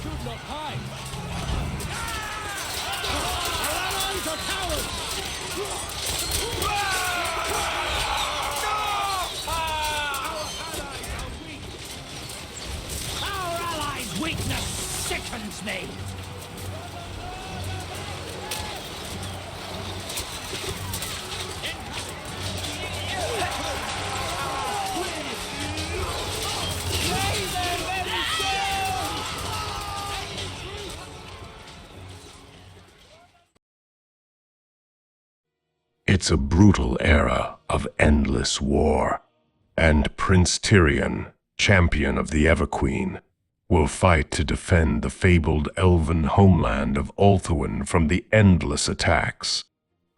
should not hide. Our allies are cowards! Our allies' weakness sickens me! It's a brutal era of endless war, and Prince Tyrion, champion of the Everqueen, will fight to defend the fabled elven homeland of Ulthuan from the endless attacks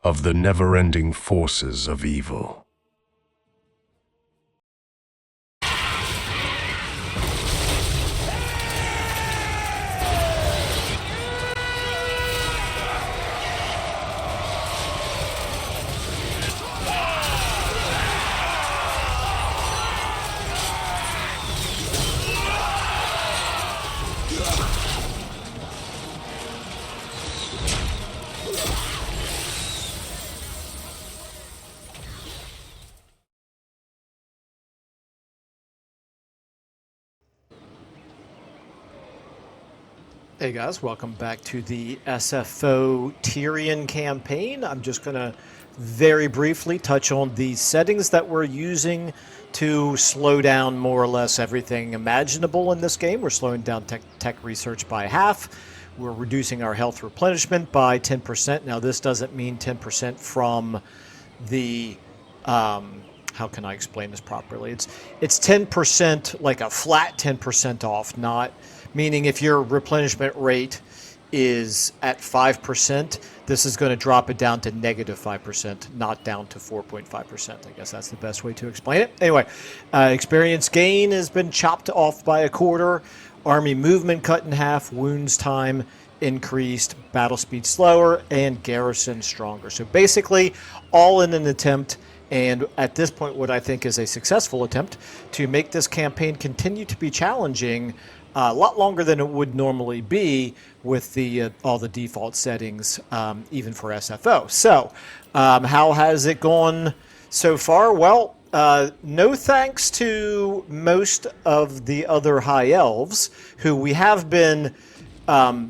of the never-ending forces of evil. Hey guys, welcome back to the SFO Tyrion campaign. I'm just going to very briefly touch on the settings that we're using to slow down more or less everything imaginable in this game. We're slowing down tech research by half. We're reducing our health replenishment by 10%. Now this doesn't mean 10% from the... how can I explain this properly? It's 10%, like a flat 10% off, not... Meaning if your replenishment rate is at 5%, this is going to drop it down to negative 5%, not down to 4.5%. I guess that's the best way to explain it. Anyway, experience gain has been chopped off by a quarter, army movement cut in half, wounds time increased, battle speed slower, and garrison stronger. So basically, all in an attempt, and at this point what I think is a successful attempt, to make this campaign continue to be challenging a lot longer than it would normally be with the all the default settings, even for SFO. So, how has it gone so far? Well, no thanks to most of the other high elves who we have been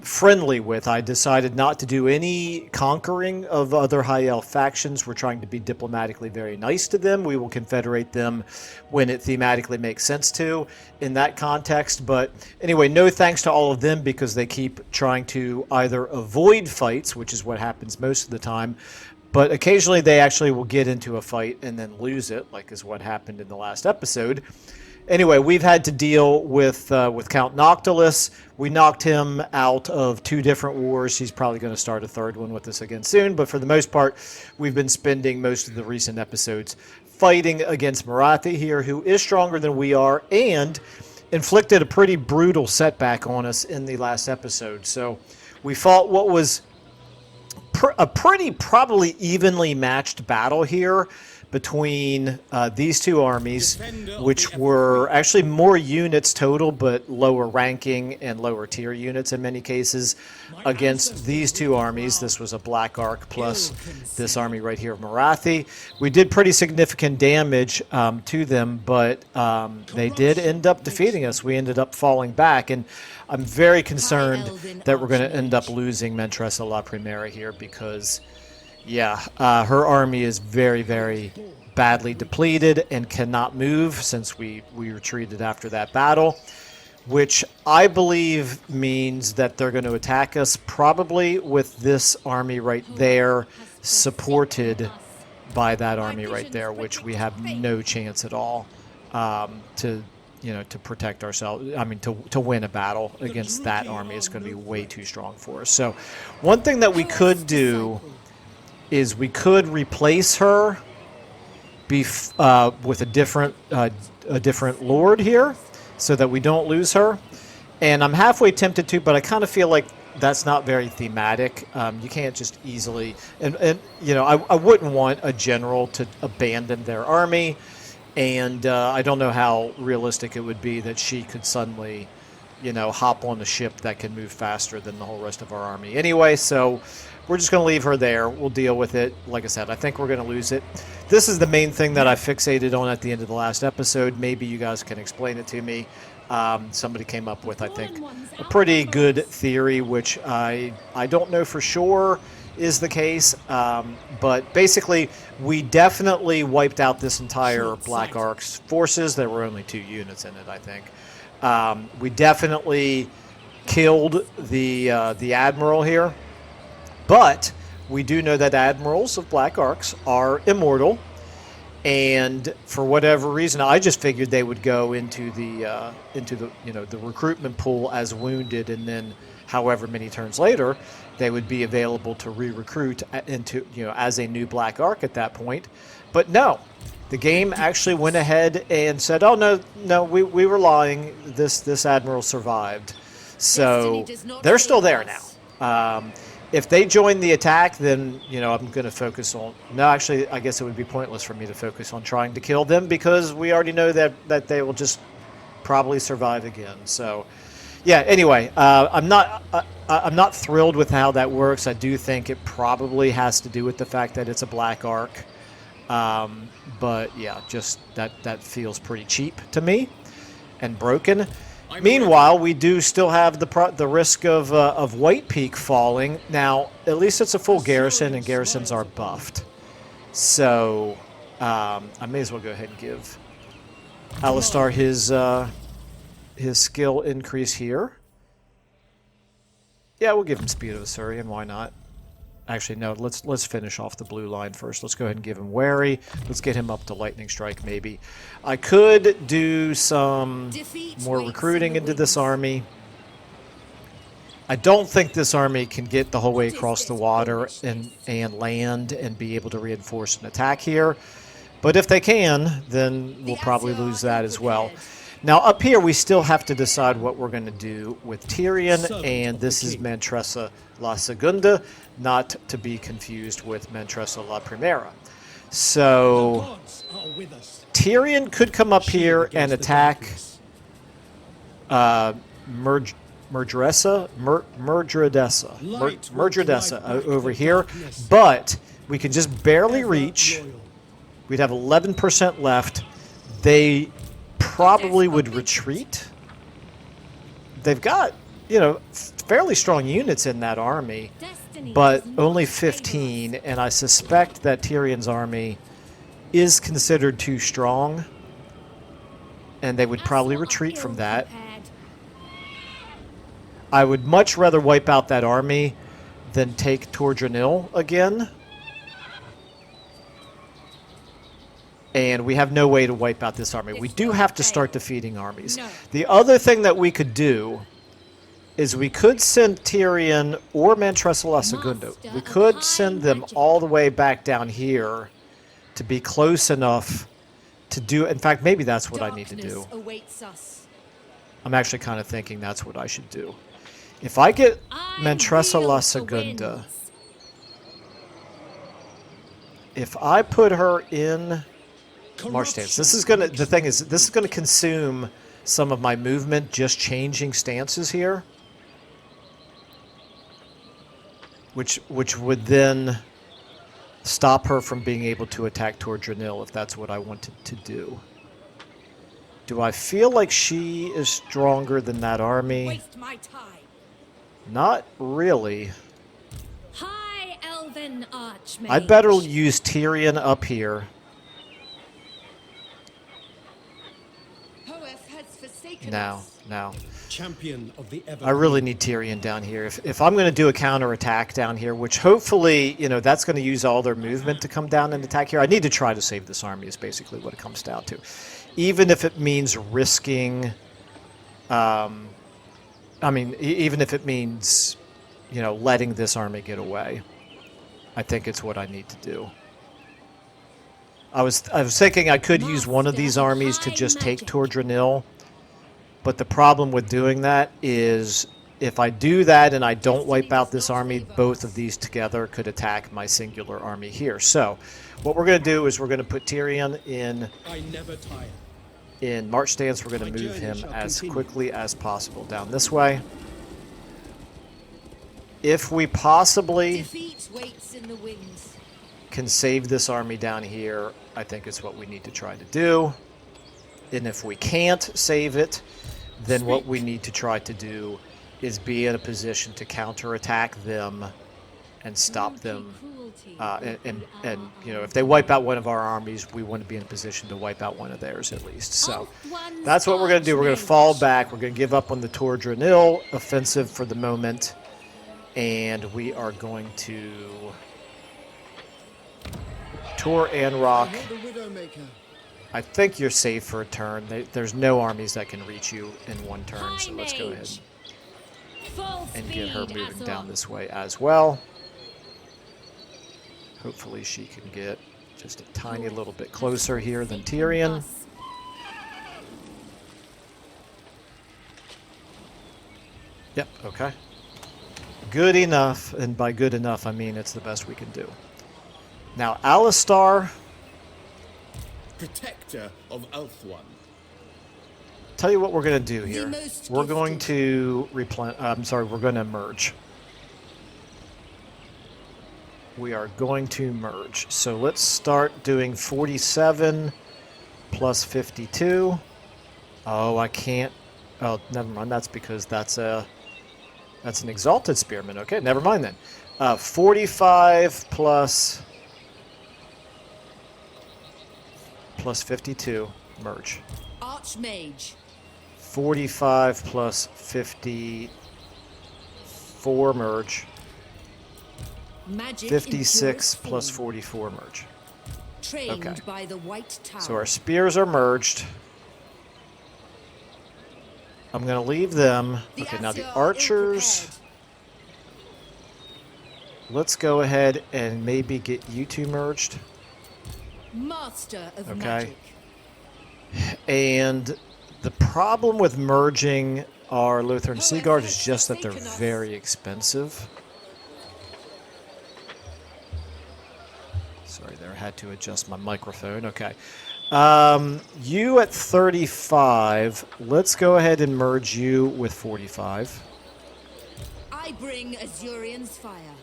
friendly with. I decided not to do any conquering of other high elf factions. We're trying to be diplomatically very nice to them. We will confederate them when it thematically makes sense to in that context. But anyway, no thanks to all of them because they keep trying to either avoid fights, which is what happens most of the time, but occasionally they actually will get into a fight and then lose it, like is what happened in the last episode. Anyway, we've had to deal with Count Noctilus. We knocked him out of 2 different wars. He's probably going to start a 3rd one with us again soon. But for the most part, we've been spending most of the recent episodes fighting against Marathi here, who is stronger than we are, and inflicted a pretty brutal setback on us in the last episode. So we fought what was a pretty probably evenly matched battle here between these 2 armies, which were actually more units total, but lower ranking and lower tier units in many cases, against these 2 armies. This was a Black Ark plus this army right here of Marathi. We did pretty significant damage to them, but they did end up defeating us. We ended up falling back, and I'm very concerned that we're going to end up losing Mentressa La Primera here because... yeah, her army is very, very badly depleted and cannot move since we retreated after that battle, which I believe means that they're going to attack us probably with this army right there, supported by that army right there, which we have no chance at all to protect ourselves. I mean, to win a battle against that army is going to be way too strong for us. So one thing that we could do is we could replace her with a different lord here so that we don't lose her. And I'm halfway tempted to, but I kind of feel like that's not very thematic. You can't just easily... And I wouldn't want a general to abandon their army. And I don't know how realistic it would be that she could suddenly you know, hop on a ship that can move faster than the whole rest of our army anyway. So we're just going to leave her there. We'll deal with it. Like I said, I think we're going to lose it. This is the main thing that I fixated on at the end of the last episode. Maybe you guys can explain it to me. Somebody came up with, I think, a pretty good theory, which I don't know for sure is the case. But basically, we definitely wiped out this entire Black Ark's forces. There were only 2 units in it, I think. We definitely killed the Admiral here. But we do know that Admirals of Black Arks are immortal. And for whatever reason, I just figured they would go into the you know, the recruitment pool as wounded, and then however many turns later, they would be available to re-recruit into, you know, as a new Black Ark at that point. But no, the game actually went ahead and said, "Oh no, we were lying. This Admiral survived." So they're still there now. If they join the attack, then, you know, I'm going to focus on... No, actually, I guess it would be pointless for me to focus on trying to kill them, because we already know that they will just probably survive again. So, yeah, anyway, I'm not thrilled with how that works. I do think it probably has to do with the fact that it's a Black Ark. But, yeah, just that feels pretty cheap to me and broken. Meanwhile, we do still have the risk of White Peak falling. Now, at least it's a full garrison, and garrisons are buffed. So, I may as well go ahead and give Alistar his skill increase here. Yeah, we'll give him Speed of Assyrian. Why not? Actually, no. Let's finish off the blue line first. Let's go ahead and give him Wary. Let's get him up to Lightning Strike, maybe. I could do some more recruiting into this army. I don't think this army can get the whole way across the water and land and be able to reinforce an attack here. But if they can, then we'll probably lose that as well. Now, up here, we still have to decide what we're going to do with Tyrion, and this is Mantressa La Segunda, not to be confused with Mantressa La Primera. So, Tyrion could come up here and attack Murdredessa over here, but we can just barely reach. We'd have 11% left. They probably would retreat. They've got, you know, fairly strong units in that army, but only 15, and I suspect that Tyrion's army is considered too strong, and they would probably retreat from that. I would much rather wipe out that army than take Tordranil again. And we have no way to wipe out this army. We do have to start defeating armies. No. The other thing that we could do is we could send Tyrion or Mantressa La Segunda. We could send them all the way back down here to be close enough to do... In fact, maybe that's what I need to do. I'm actually kind of thinking that's what I should do. If I get Mantressa La Segunda... If I put her in... March stance. This is gonna. The thing is, this is gonna consume some of my movement, just changing stances here, which would then stop her from being able to attack Tordranil if that's what I wanted to do. Do I feel like she is stronger than that army? Waste my time. Not really. High Elven Archmage. I'd better use Tyrion up here. Now. Champion of the I really need Tyrion down here. If I'm going to do a counterattack down here, which hopefully, you know, that's going to use all their movement to come down and attack here. I need to try to save this army is basically what it comes down to. Even if it means risking... even if it means, you know, letting this army get away. I think it's what I need to do. I was thinking I could use one of these armies to just take Tordranil. But the problem with doing that is if I do that and I don't wipe out this army, both of these together could attack my singular army here. So what we're going to do is we're going to put Tyrion in March stance, we're going to move him as quickly as possible down this way. If we possibly Defeat waits in the wings. can save this army down here, I think it's what we need to try to do. And if we can't save it, then what we need to try to do is be in a position to counterattack them and stop them. And you know, if they wipe out one of our armies, we want to be in a position to wipe out one of theirs at least. So that's what we're going to do. We're going to fall back. We're going to give up on the Tordranil offensive for the moment. And we are going to Tor and Rock. I think you're safe for a turn. There's no armies that can reach you in one turn, so let's go ahead and get her moving down this way as well. Hopefully she can get just a tiny little bit closer here than Tyrion. Yep, okay. Good enough, and by good enough I mean it's the best we can do. Now Alistar, protector of Elfone. tell you what we're going to do here. We're going to we're going to merge. We are going to merge. So let's start doing 47 plus 52. Oh, I can't. Oh, never mind. That's because that's an Exalted Spearman. Okay, never mind then. 45 plus 52. Merge. Archmage. 45 plus 54. Merge. Magic 56 in plus form. 44 merge. Trained Okay. by the White Tower. So our spears are merged. I'm going to leave them. Okay, now the archers. Let's go ahead and maybe get you two merged. Master of Okay. magic. And the problem with merging our Lutheran Sea Guard is just that they're very expensive. Sorry there, I had to adjust my microphone. Okay. You at 35. Let's go ahead and merge you with 45. I bring Azurian's fire.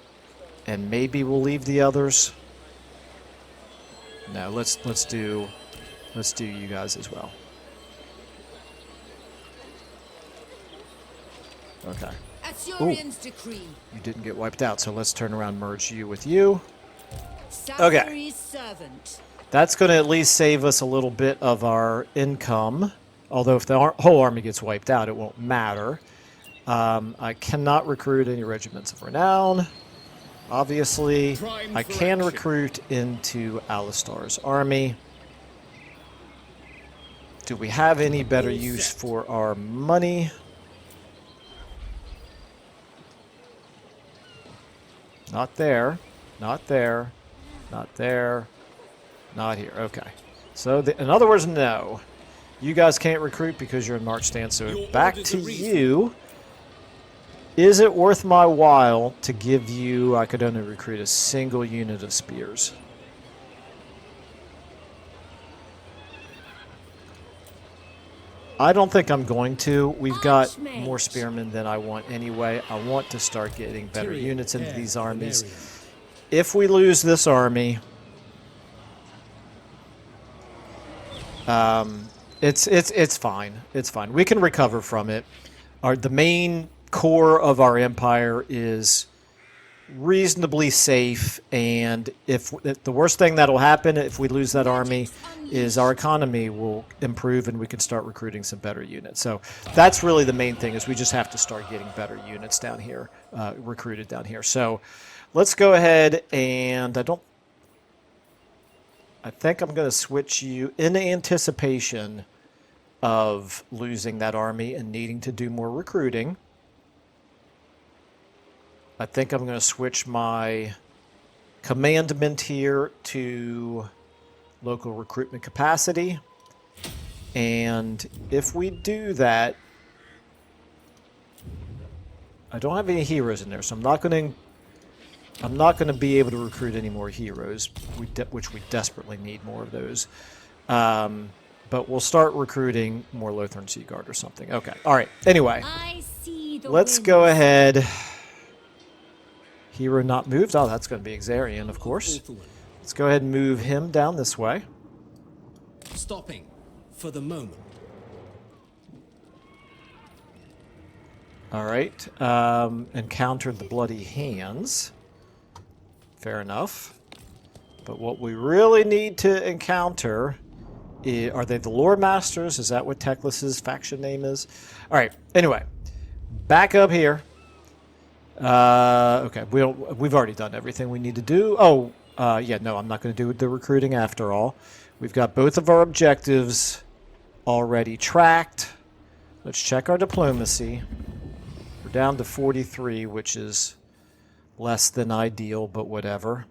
And maybe we'll leave the others. No, let's do you guys as well. Okay. Azurian's decree. You didn't get wiped out, so let's turn around and merge you with you. Sasori's servant. That's going to at least save us a little bit of our income. Although if the whole army gets wiped out, it won't matter. I cannot recruit any regiments of renown. Obviously, I can recruit into Alistar's army. Do we have any better use for our money? Not there. Not there. Not there. Not here. Okay. So, in other words, no. You guys can't recruit because you're in March stance. So, back to you. Is it worth my while to give you... I could only recruit a single unit of spears. I don't think I'm going to. We've got more spearmen than I want anyway. I want to start getting better units into these armies. If we lose this army... it's fine. It's fine. We can recover from it. The main core of our empire is reasonably safe, and if the worst thing that'll happen if we lose that army is our economy will improve and we can start recruiting some better units. So that's really the main thing, is we just have to start getting better units down here, recruited down here. So let's go ahead and I think I'm going to switch you in anticipation of losing that army and needing to do more recruiting. I think I'm going to switch my commandment here to local recruitment capacity. And if we do that, I don't have any heroes in there, so I'm not going to be able to recruit any more heroes, which we desperately need more of those. But we'll start recruiting more Lothern Seaguard or something. Okay. All right. Anyway, I see the let's winds. go ahead. Hero not moved. Oh, that's going to be Xarian, of course. Let's go ahead and move him down this way. Stopping for the moment. All right. Encountered the bloody hands. Fair enough. But what we really need to encounter... Are they the Lore Masters? Is that what Teclis's faction name is? All right. Anyway, back up here. Okay, we've already done everything we need to do. Oh, yeah, no, I'm not going to do the recruiting after all. We've got both of our objectives already tracked. Let's check our diplomacy. We're down to 43, which is less than ideal, but whatever.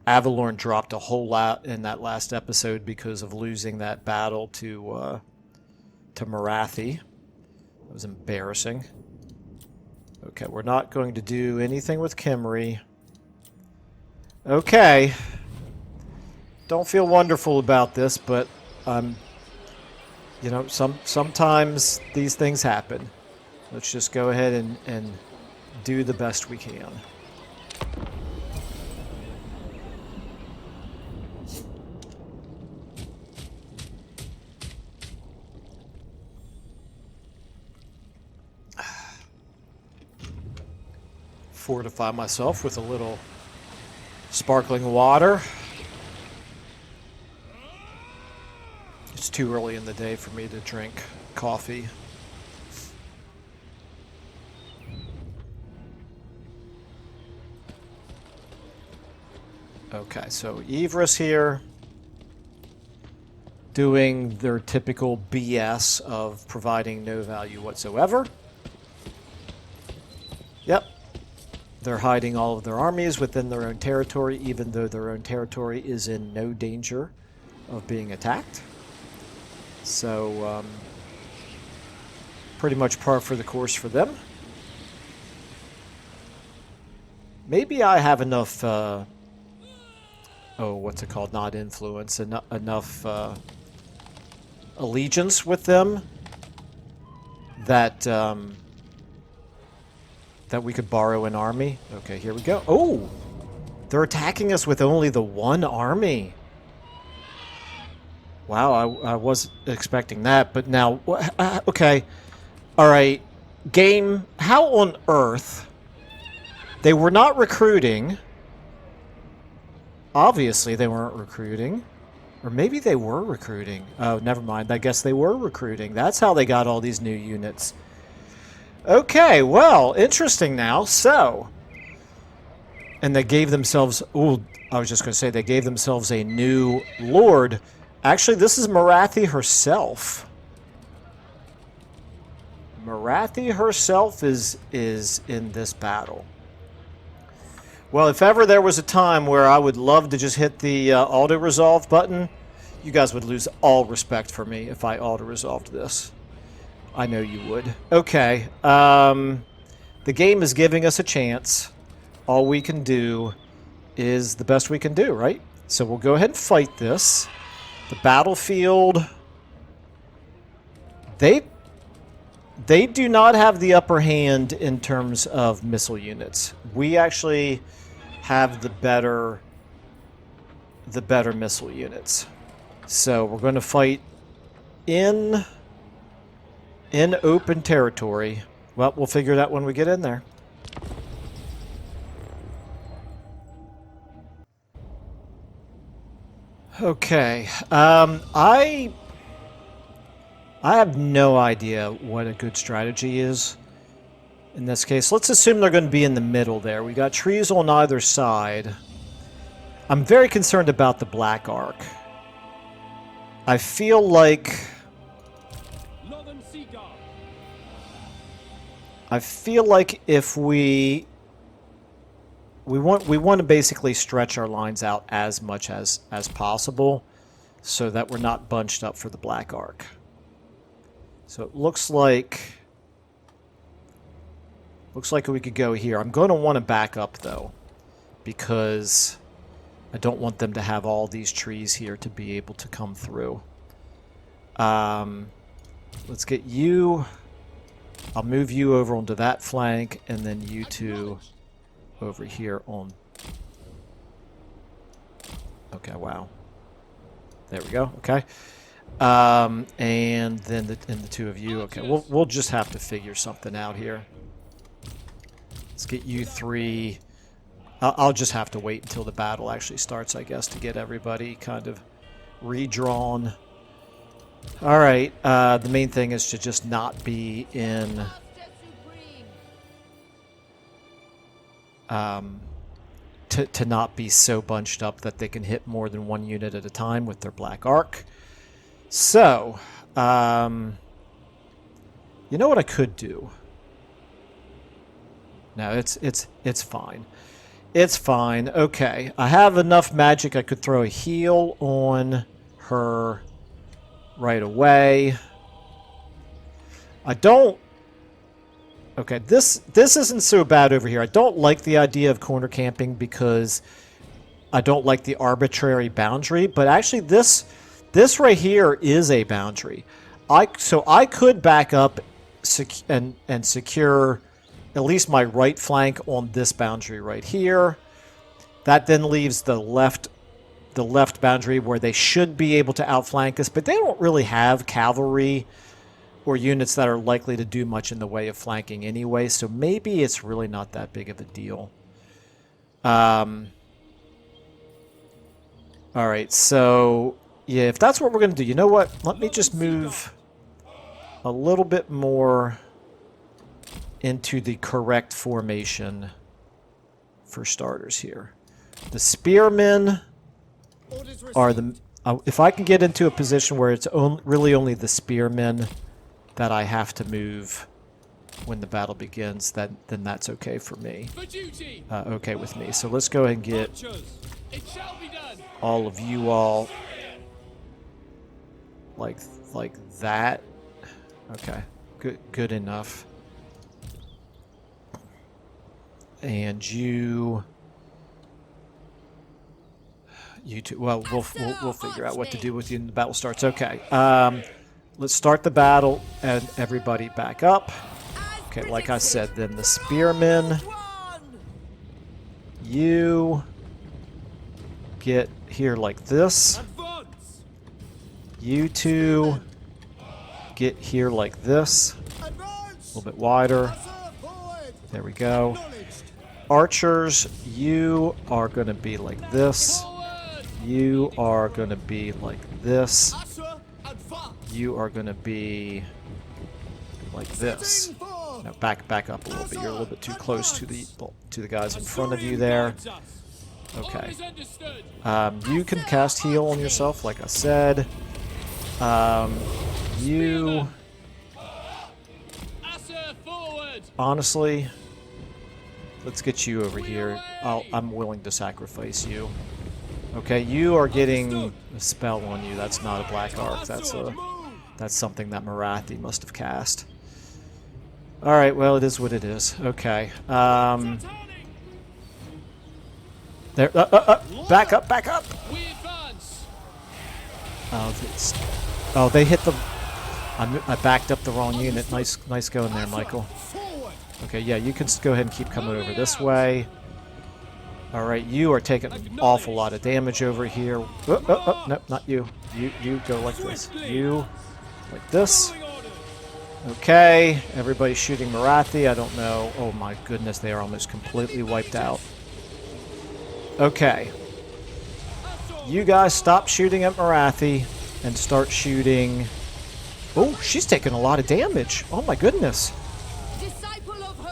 Avalorn dropped a whole lot in that last episode because of losing that battle to Marathi. It was embarrassing. Okay, we're not going to do anything with Kimry. Okay. Don't feel wonderful about this, but you know, sometimes these things happen. Let's just go ahead and do the best we can. Fortify myself with a little sparkling water. It's too early in the day for me to drink coffee. Okay, so Ivris here doing their typical BS of providing no value whatsoever. Yep. They're hiding all of their armies within their own territory, even though their own territory is in no danger of being attacked. So, pretty much par for the course for them. Maybe I have enough, what's it called? Not influence, enough allegiance with them that... that we could borrow an army. Okay, here we go. Oh! They're attacking us with only the one army. Wow, I wasn't expecting that, but now... okay. Alright. Game, how on earth... They were not recruiting. Obviously, they weren't recruiting. Or maybe they were recruiting. Oh, never mind. I guess they were recruiting. That's how they got all these new units. Okay, well, interesting now. So, and they gave themselves... Ooh, I was just going to say, they gave themselves a new lord. Actually, this is Marathi herself. Marathi herself is in this battle. Well, if ever there was a time where I would love to just hit the auto-resolve button, you guys would lose all respect for me if I auto-resolved this. I know you would. Okay. The game is giving us a chance. All we can do is the best we can do, right? So we'll go ahead and fight this. The battlefield... They do not have the upper hand in terms of missile units. We actually have the better missile units. So we're going to fight in open territory. Well, we'll figure it out when we get in there. Okay. I have no idea what a good strategy is in this case. Let's assume they're going to be in the middle there. We got trees on either side. I'm very concerned about the Black Ark. I feel like... if we want to basically stretch our lines out as much as possible so that we're not bunched up for the Black Ark. So it looks like we could go here. I'm going to want to back up though, because I don't want them to have all these trees here to be able to come through. Let's get you. I'll move you over onto that flank, and then you two over here on. Okay, wow. There we go. Okay. And then the two of you. Okay, we'll just have to figure something out here. Let's get you three. I'll just have to wait until the battle actually starts, I guess, to get everybody kind of redrawn. All right. The main thing is to just not be in. To not be so bunched up that they can hit more than one unit at a time with their black arc. So, you know what I could do? No, it's fine. It's fine. Okay, I have enough magic. I could throw a heal on her right away. I don't. Okay, this isn't so bad over here. I don't like the idea of corner camping because I don't like the arbitrary boundary. But actually, this right here is a boundary. So I could back up and secure at least my right flank on this boundary right here. That then leaves the left boundary where they should be able to outflank us, but they don't really have cavalry or units that are likely to do much in the way of flanking anyway, so maybe it's really not that big of a deal. Alright, so yeah, if that's what we're going to do, you know what? Let me just move a little bit more into the correct formation for starters here. The spearmen are the... if I can get into a position where it's really only the spearmen that I have to move when the battle begins, then that's okay for me. Okay with me. So let's go ahead and get all of you all like that. Okay, good enough. And you two. Well, we'll figure out what to do with you when the battle starts. Okay. Let's start the battle and everybody back up. Okay, like I said, then the spearmen. You get here like this. You two get here like this. A little bit wider. There we go. Archers, you are going to be like this. You are going to be like this. You are going to be like this. Now back up a little bit. You're a little bit too close to the guys in front of you there. Okay. You can cast heal on yourself, like I said. You honestly, let's get you over here. I'm willing to sacrifice you. Okay, you are getting a spell on you. That's not a black arc. That's something that Marathi must have cast. All right, well, it is what it is. Okay. There. Back up. Oh, they hit the. I backed up the wrong unit. Nice going there, Michael. Okay, yeah, you can go ahead and keep coming over this way. All right, you are taking an awful lot of damage over here. No, not you. You go like this. You like this. Okay, everybody's shooting Marathi. I don't know. Oh my goodness, they are almost completely wiped out. Okay. You guys stop shooting at Marathi and start shooting. Oh, she's taking a lot of damage. Oh my goodness.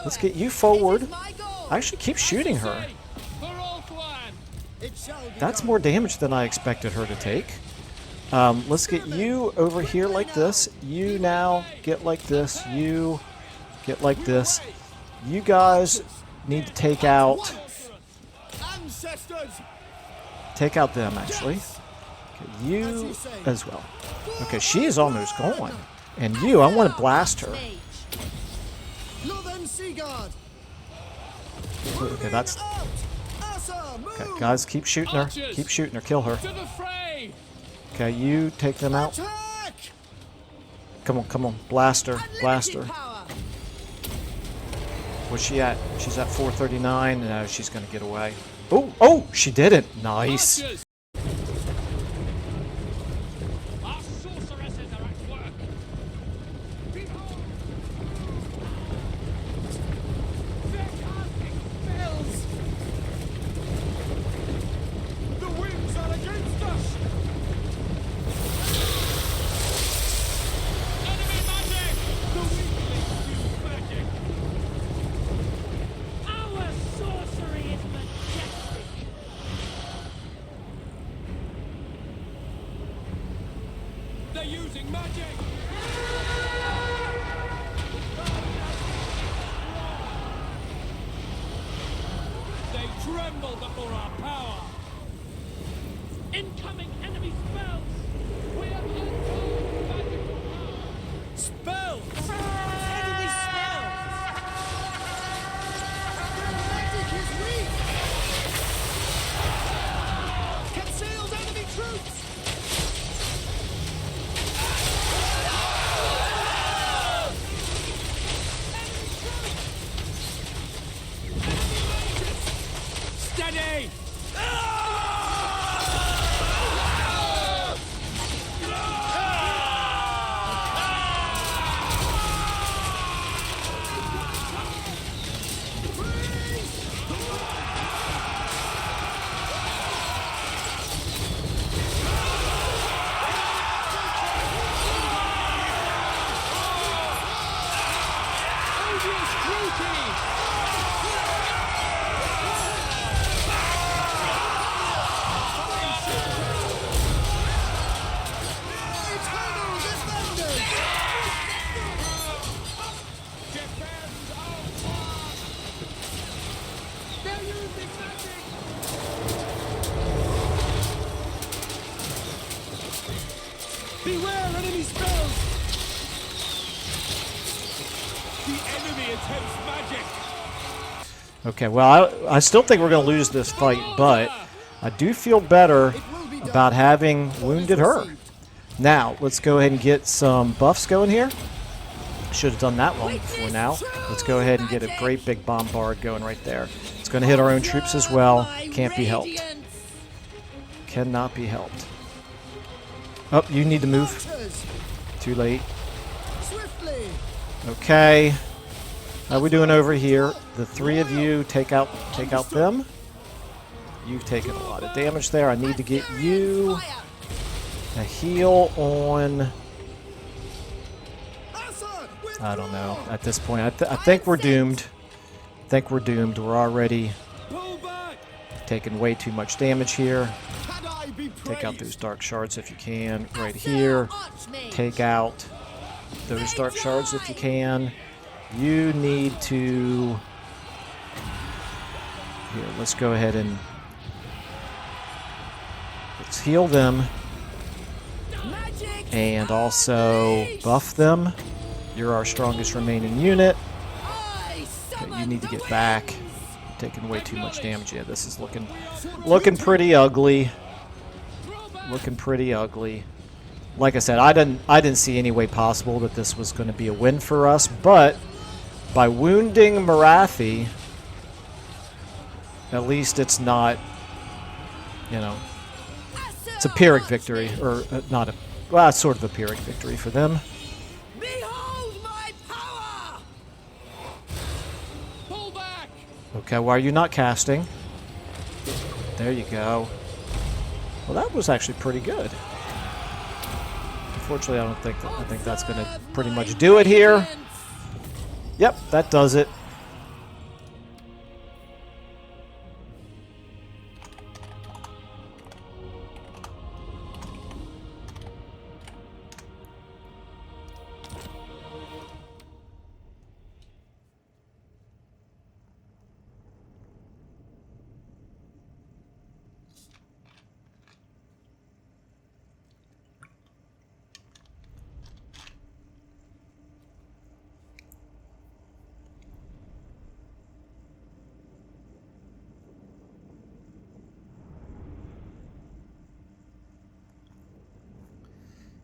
Let's get you forward. Actually, keep shooting her. That's more damage than I expected her to take. Let's get you over here like this. You now get like this. You get like this. You guys need to take out them, actually. Okay, you as well. Okay, she is almost gone. And you, I want to blast her. Okay, that's... Okay, guys, keep shooting her. Keep shooting her. Kill her. Okay, you take them out. Come on, come on. Blast her. Blast her. Unlimited power. Where's she at? She's at 439. No, she's going to get away. Oh, oh, she did it. Nice. Archers! Our sorceresses are at work. Behold! They're casting spells! The winds are against us! Enemy magic! The weaklings use magic! Our sorcery is majestic! They're using magic! They tremble before our power! Incoming enemy spells! We have untold magical power! Spells! Enemy spells! Magic is weak! Concealed enemy troops! Steady! Odious cruelty! Eternal defenders! Defend our flag! They're using magic! Beware enemy spells! The enemy attempts magic! Okay, well, I still think we're going to lose this fight, but I do feel better about having wounded her. Now, let's go ahead and get some buffs going here. Should have done that long before now. Let's go ahead and get a great big bombard going right there. It's going to hit our own troops as well. Can't be helped. Cannot be helped. Oh, you need to move. Too late. Swiftly. Okay. How we doing over here? The three of you take out them. You've taken a lot of damage there. I need to get you a heal on. I don't know. At this point, I think we're doomed. I think we're doomed. We're already Pull back! taking way too much damage here. Can I be Take out praised? those dark shards if you can. Right here. Take out those dark shards if you can. You need to... Here, let's go ahead and... Let's heal them. And also buff them. You're our strongest remaining unit. Okay, you need to get back. Taking way too much damage. Yeah, this is looking pretty ugly. Looking pretty ugly. Like I said, I didn't see any way possible that this was going to be a win for us, but by wounding Marathi, at least it's not, you know, it's a Pyrrhic victory, or not a, well, it's sort of a Pyrrhic victory for them. Behold my power! Pull back! Okay, why are you not casting? There you go. Well, that was actually pretty good. Unfortunately, I think that's going to pretty much do it here. Yep, that does it.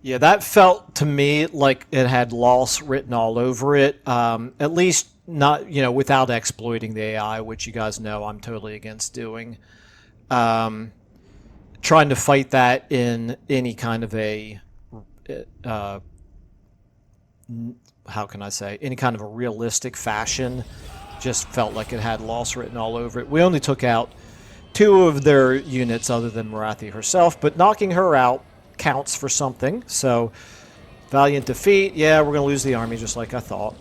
Yeah, that felt to me like it had loss written all over it. At least not, without exploiting the AI, which you guys know I'm totally against doing. Trying to fight that in any kind of a, how can I say, any kind of a realistic fashion, just felt like it had loss written all over it. We only took out 2 of their units other than Marathi herself, but knocking her out counts for something. So, valiant defeat. Yeah, we're going to lose the army just like I thought.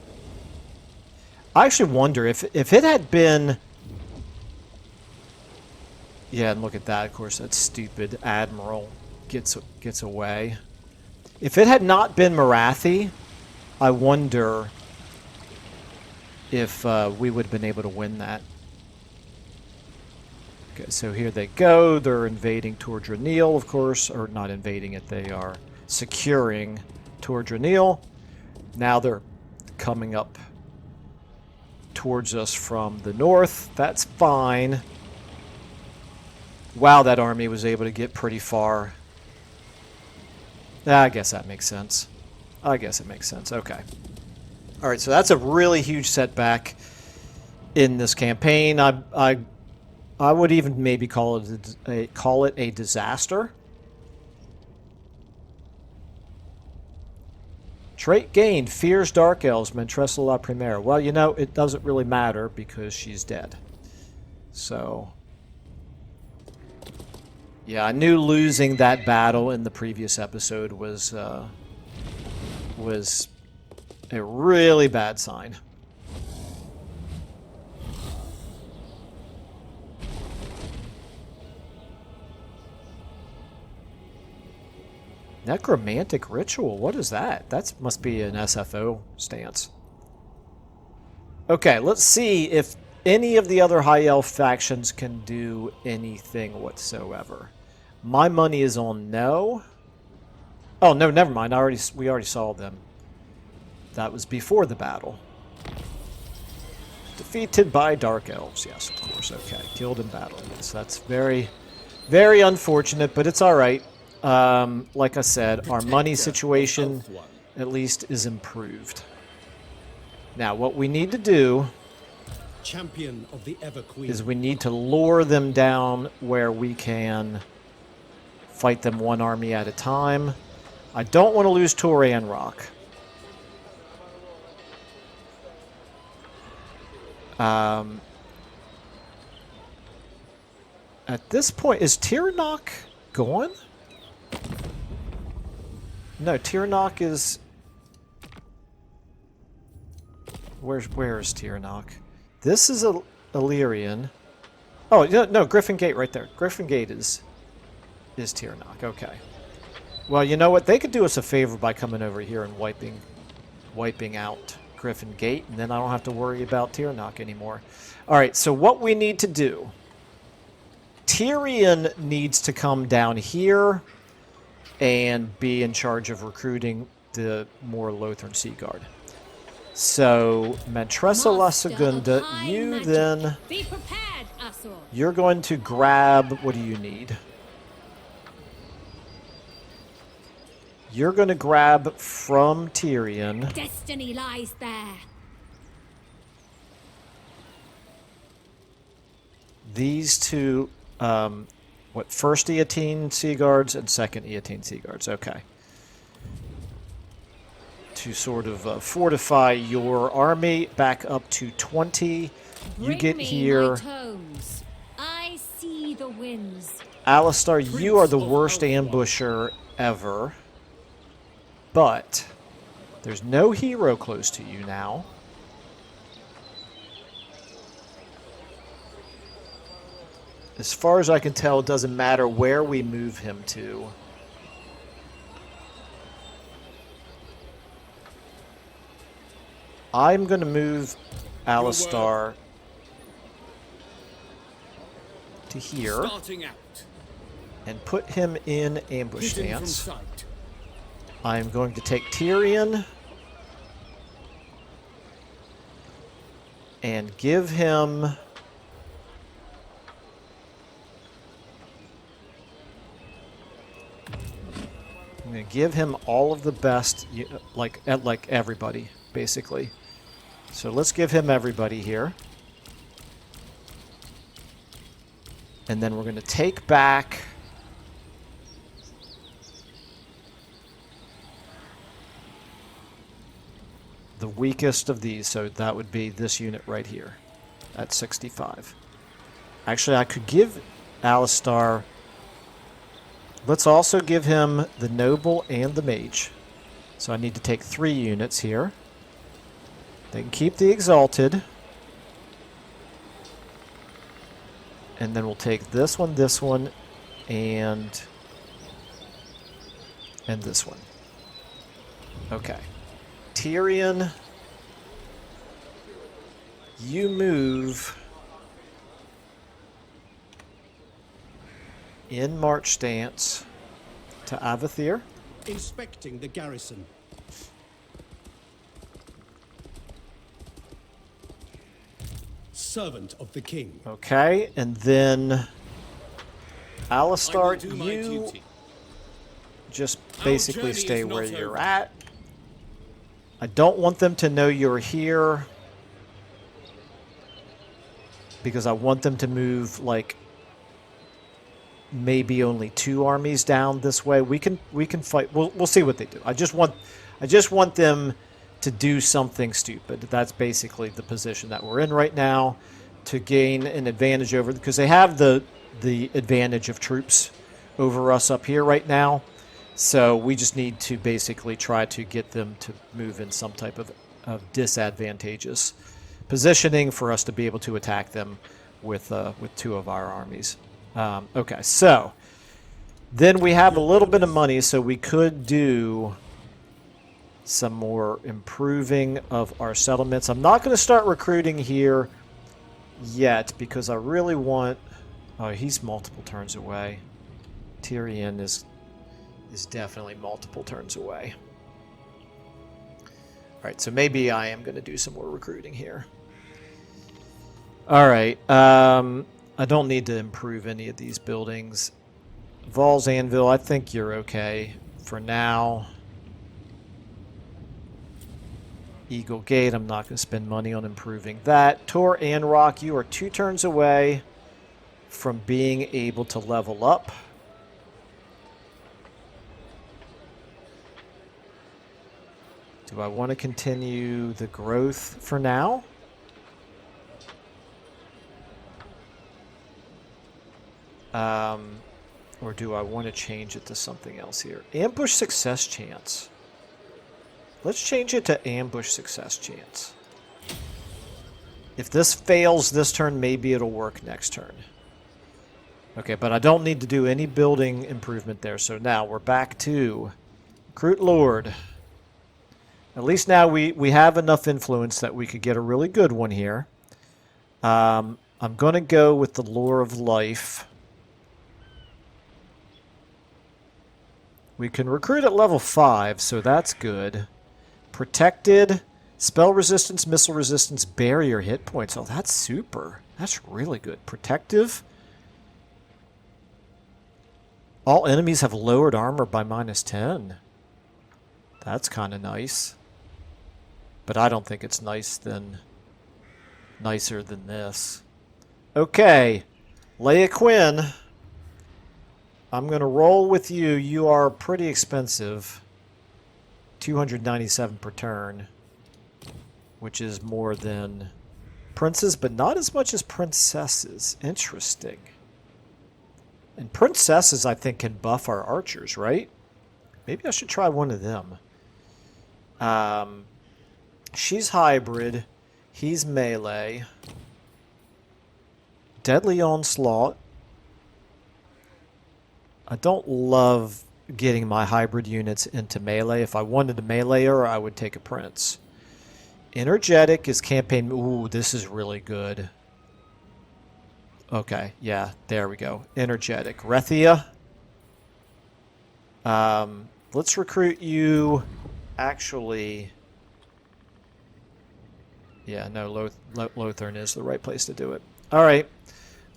I actually wonder if it had been... Yeah, and look at that. Of course, that stupid admiral gets away. If it had not been Marathi, I wonder if we would have been able to win that. Okay, so here they go. They're invading Tordranil, of course. Or not invading it. They are securing Tordranil. Now they're coming up towards us from the north. That's fine. Wow, that army was able to get pretty far. I guess that makes sense. I guess it makes sense. Okay. All right, so that's a really huge setback in this campaign. I would even maybe call it a disaster. Trait gained, fears dark elves, Mentressa la Primera. Well, it doesn't really matter because she's dead. So, yeah, I knew losing that battle in the previous episode was a really bad sign. Necromantic ritual, what is that? That must be an SFO stance. Okay, let's see if any of the other High Elf factions can do anything whatsoever. My money is on no. Oh, no, never mind. We already saw them. That was before the battle. Defeated by Dark Elves. Yes, of course. Okay, killed in battle. Yes, that's very, very unfortunate, but it's all right. Like I said, our money situation at least is improved. Now, what we need to do Champion of the Ever Queen. is we need to lure them down where we can fight them one army at a time. I don't want to lose Toran Rock. At this point, is Tirnok gone? No, Tirnok is... Where is Tirnok? This is Illyrian. Oh, no, Griffin Gate right there. Griffin Gate is Tirnok. Okay. Well, you know what? They could do us a favor by coming over here and wiping out Griffin Gate, and then I don't have to worry about Tirnok anymore. All right, so what we need to do... Tyrion needs to come down here and be in charge of recruiting the more Lothern Sea Guard. So, Mentressa la Segunda, you then... Be prepared, Asur. You're going to grab... What do you need? You're going to grab from Tyrion... Destiny lies there. These two... first Eotine Sea Guards and second Eotine Sea Guards. Okay. To sort of fortify your army back up to 20. You get here. I see the winds. Alistar, you are the worst ambusher ever. But there's no hero close to you now. As far as I can tell, it doesn't matter where we move him to. I'm going to move Alistar to here and put him in ambush stance. I'm going to take Tyrion and give him... I'm going to give him all of the best, like everybody, basically. So let's give him everybody here. And then we're going to take back the weakest of these. So that would be this unit right here at 65. Actually, I could give Alistar... Let's also give him the Noble and the Mage. So I need to take 3 units here. They can keep the Exalted. And then we'll take this one, and this one. Okay. Tyrion, you move in march stance to Avathir. Inspecting the garrison. Servant of the king. Okay, and then Alistar, do my you duty. just Our basically journey stay is not where you're over. at. I don't want them to know you're here because I want them to move like maybe only 2 armies down this way. We can fight. We'll see what they do. I just want them to do something stupid. That's basically the position that we're in right now, to gain an advantage over, because they have the advantage of troops over us up here right now. So we just need to basically try to get them to move in some type of disadvantageous positioning for us to be able to attack them with 2 of our armies. Okay, so then we have a little bit of money, so we could do some more improving of our settlements. I'm not going to start recruiting here yet because I really want... Oh, he's multiple turns away. Tyrion is definitely multiple turns away. Alright, so maybe I am going to do some more recruiting here. Alright, I don't need to improve any of these buildings. Val's Anvil, I think you're okay for now. Eagle Gate, I'm not going to spend money on improving that. Tor and Rock, you are 2 turns away from being able to level up. Do I want to continue the growth for now? Or do I want to change it to something else here? Ambush success chance. Let's change it to ambush success chance. If this fails this turn, maybe it'll work next turn. Okay, but I don't need to do any building improvement there. So now we're back to Recruit Lord. At least now we have enough influence that we could get a really good one here. I'm going to go with the Lore of Life. We can recruit at level 5, so that's good. Protected, spell resistance, missile resistance, barrier hit points. Oh, that's super. That's really good. Protective. All enemies have lowered armor by -10. That's kind of nice. But I don't think it's nicer than this. Okay. Leia Quinn. I'm going to roll with you. You are pretty expensive. 297 per turn. Which is more than princes, but not as much as princesses. Interesting. And princesses, I think, can buff our archers, right? Maybe I should try one of them. She's hybrid. He's melee. Deadly Onslaught. I don't love getting my hybrid units into melee. If I wanted a meleeer, I would take a prince. Energetic is campaign... Ooh, this is really good. Okay, yeah, there we go. Energetic. Rethia. Let's recruit you. Actually... Yeah, no, Lothern is the right place to do it. Alright,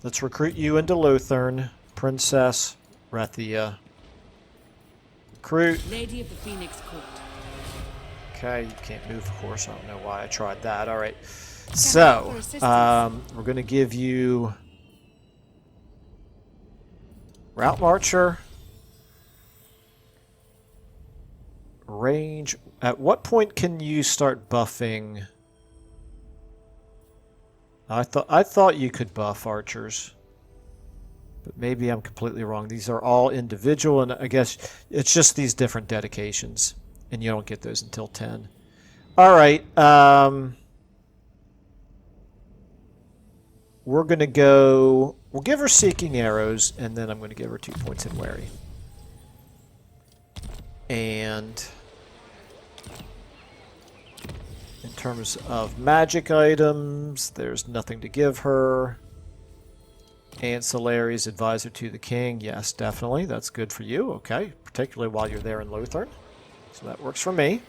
let's recruit you into Lothern. Princess Rethia. Recruit. Lady of the Phoenix Court. Okay, you can't move, of course. I don't know why I tried that. All right. I So, offer assistance? we're going to give you Route Marcher. Range. At what point can you start buffing? I thought you could buff archers. But maybe I'm completely wrong. These are all individual, and I guess it's just these different dedications. And you don't get those until 10. All right. We're going to go... We'll give her Seeking Arrows, and then I'm going to give her 2 points in Wary. And... in terms of magic items, there's nothing to give her. Ancillaries, Advisor to the King. Yes, definitely. That's good for you. Okay. Particularly while you're there in Lothern. So that works for me.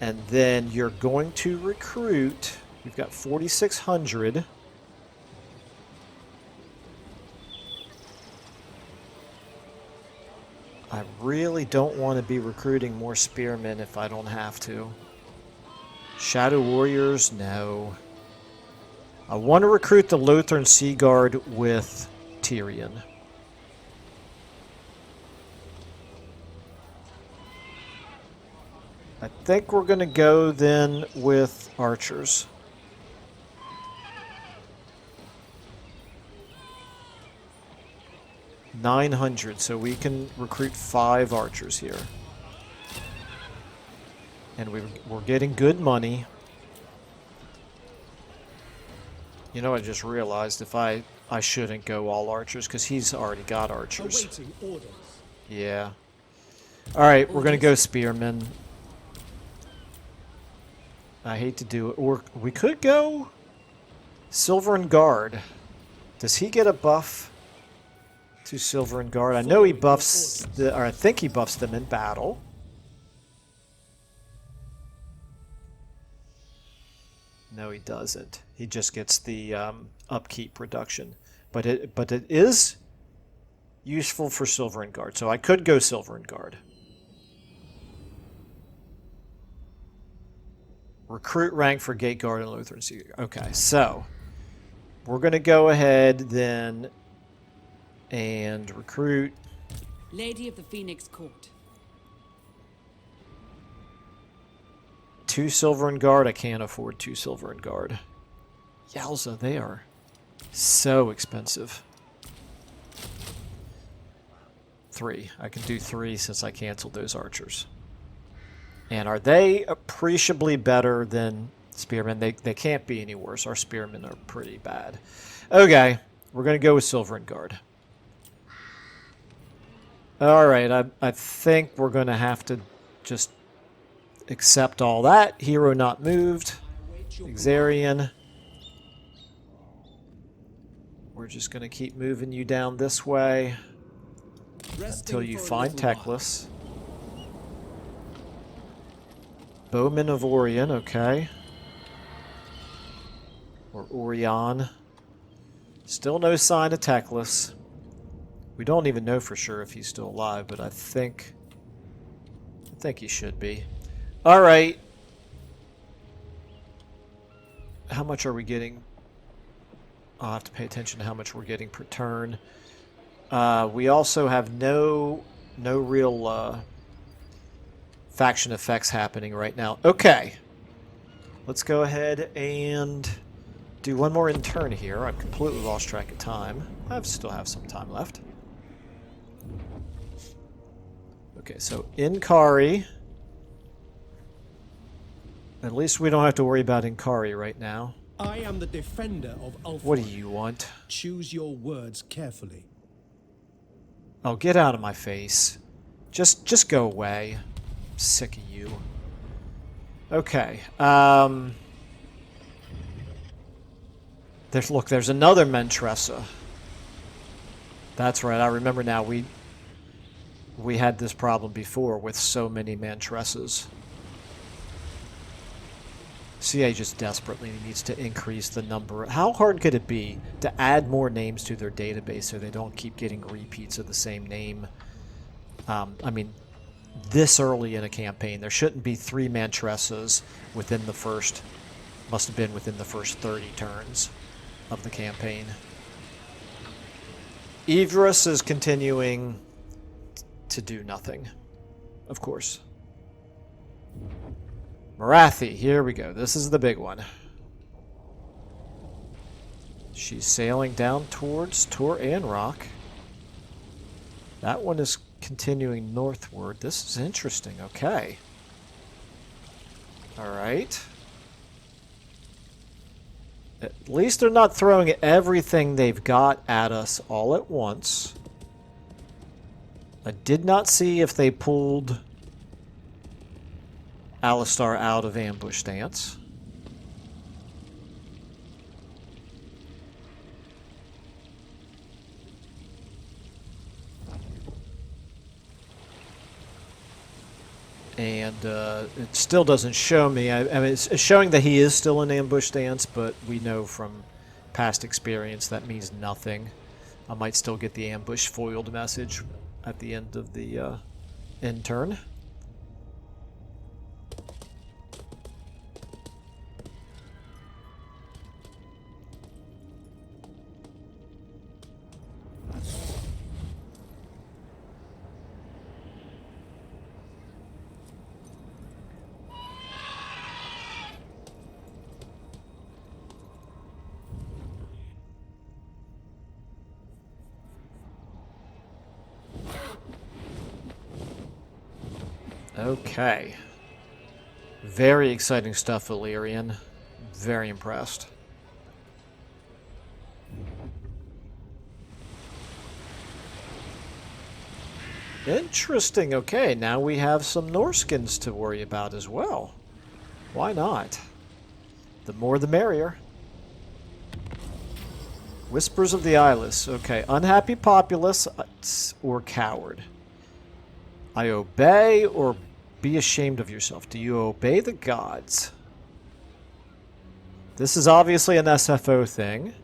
And then you're going to recruit. You've got 4,600. I really don't want to be recruiting more spearmen if I don't have to. Shadow Warriors? No. I want to recruit the Lothern Sea Guard with Tyrion. I think we're going to go then with archers. $900, so we can recruit 5 archers here. And we're getting good money. You know, I just realized if I shouldn't go all archers because he's already got archers. Awaiting orders. Yeah. All right, we're going to go spearmen. I hate to do it. Or we could go Silver and Guard. Does he get a buff to Silver and Guard? I know he buffs, or I think he buffs them in battle. No, he doesn't. He just gets the upkeep reduction. But it is useful for Silver and Guard. So I could go Silver and Guard. Recruit rank for Gate Guard and Lutheran Sea. Okay, so we're going to go ahead then and recruit Lady of the Phoenix Court. 2 Silver and Guard. I can't afford 2 Silver and Guard. Yowza, they are so expensive. 3. I can do 3 since I canceled those archers. And are they appreciably better than spearmen? They can't be any worse. Our spearmen are pretty bad. Okay, we're going to go with Silver and Guard. All right, I think we're going to have to just accept all that. Hero not moved. Xarian. We're just going to keep moving you down this way until you find Teclis. Bowman of Orion, okay. Or Orion. Still no sign of Teclis. We don't even know for sure if he's still alive, but I think he should be. All right. How much are we getting? I'll have to pay attention to how much we're getting per turn. We also have no real faction effects happening right now. Okay. Let's go ahead and do one more in turn here. I've completely lost track of time. I still have some time left. Okay, so Inkari. At least we don't have to worry about Inkari right now. I am the defender of Ulfheim. What do you want? Choose your words carefully. Oh, get out of my face. Just go away. I'm sick of you. Okay. There's another Mentressa. That's right. I remember now. We had this problem before with so many Mantressas. CA just desperately needs to increase the number. How hard could it be to add more names to their database so they don't keep getting repeats of the same name? I mean, this early in a campaign. There shouldn't be 3 Mantressas within the first, must have been within the first 30 turns of the campaign. Idris is continuing to do nothing, of course. Marathi, here we go. This is the big one. She's sailing down towards Tor Anrock. That one is continuing northward. This is interesting. Okay. All right. At least they're not throwing everything they've got at us all at once. I did not see if they pulled Alistar out of ambush stance. And it still doesn't show me. I mean, it's showing that he is still in ambush stance, but we know from past experience that means nothing. I might still get the ambush foiled message at the end of the end turn. Okay. Very exciting stuff, Illyrian. Very impressed. Interesting. Okay, now we have some Norskins to worry about as well. Why not? The more the merrier. Whispers of the Eyeless. Okay, unhappy populace or coward. I obey or be ashamed of yourself. Do you obey the gods? This is obviously an SFO thing.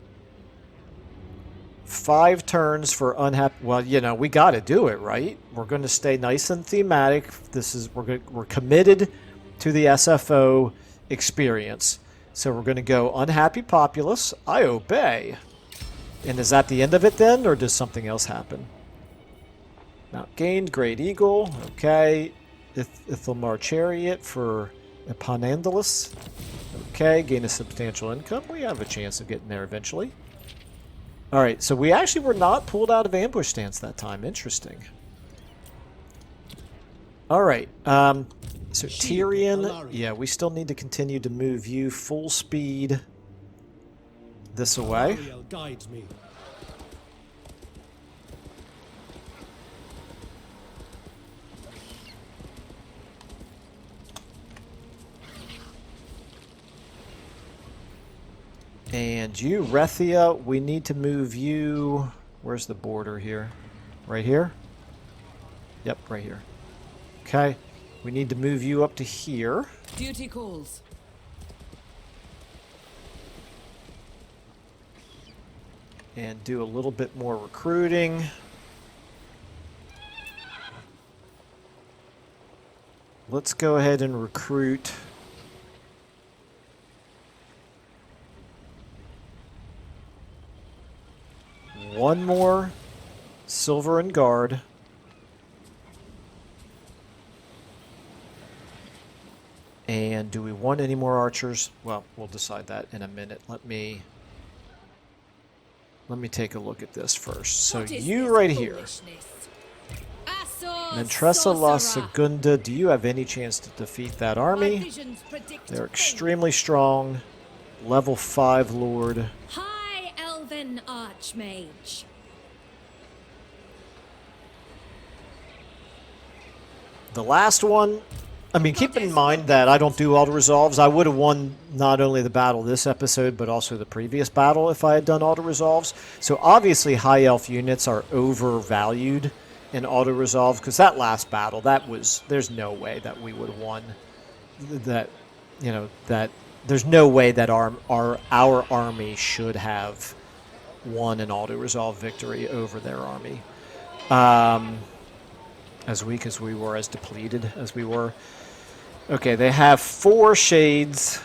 5 turns for unhappy. Well, you know, we got to do it, right? We're going to stay nice and thematic. This is we're committed to the SFO experience. So we're going to go unhappy populace. I obey. And is that the end of it then, or does something else happen? Mount gained, Great Eagle, okay. Ithalmar Chariot for Eponandalus. Okay, gain a substantial income. We have a chance of getting there eventually. Alright, so we actually were not pulled out of ambush stance that time. Interesting. Alright, so Tyrion, yeah, we still need to continue to move you full speed this away. Ariel guides me. And you, Rethia, we need to move you... Where's the border here? Right here? Yep, right here. Okay. We need to move you up to here. Duty calls. And do a little bit more recruiting. Let's go ahead and recruit... one more Silver and Guard. And do we want any more archers? Well, we'll decide that in a minute. Let me take a look at this first. So you right here. Mantressa La Segunda, do you have any chance to defeat that army? They're extremely strong. Level 5 Lord. Archmage. The last one, I mean, keep in mind that I don't do auto-resolves. I would have won not only the battle this episode, but also the previous battle if I had done auto-resolves. So obviously high elf units are overvalued in auto-resolve, because that last battle, there's no way that we would have won. There's no way that our army should have won an auto-resolve victory over their army. as weak as we were, as depleted as we were. Okay, they have 4 shades.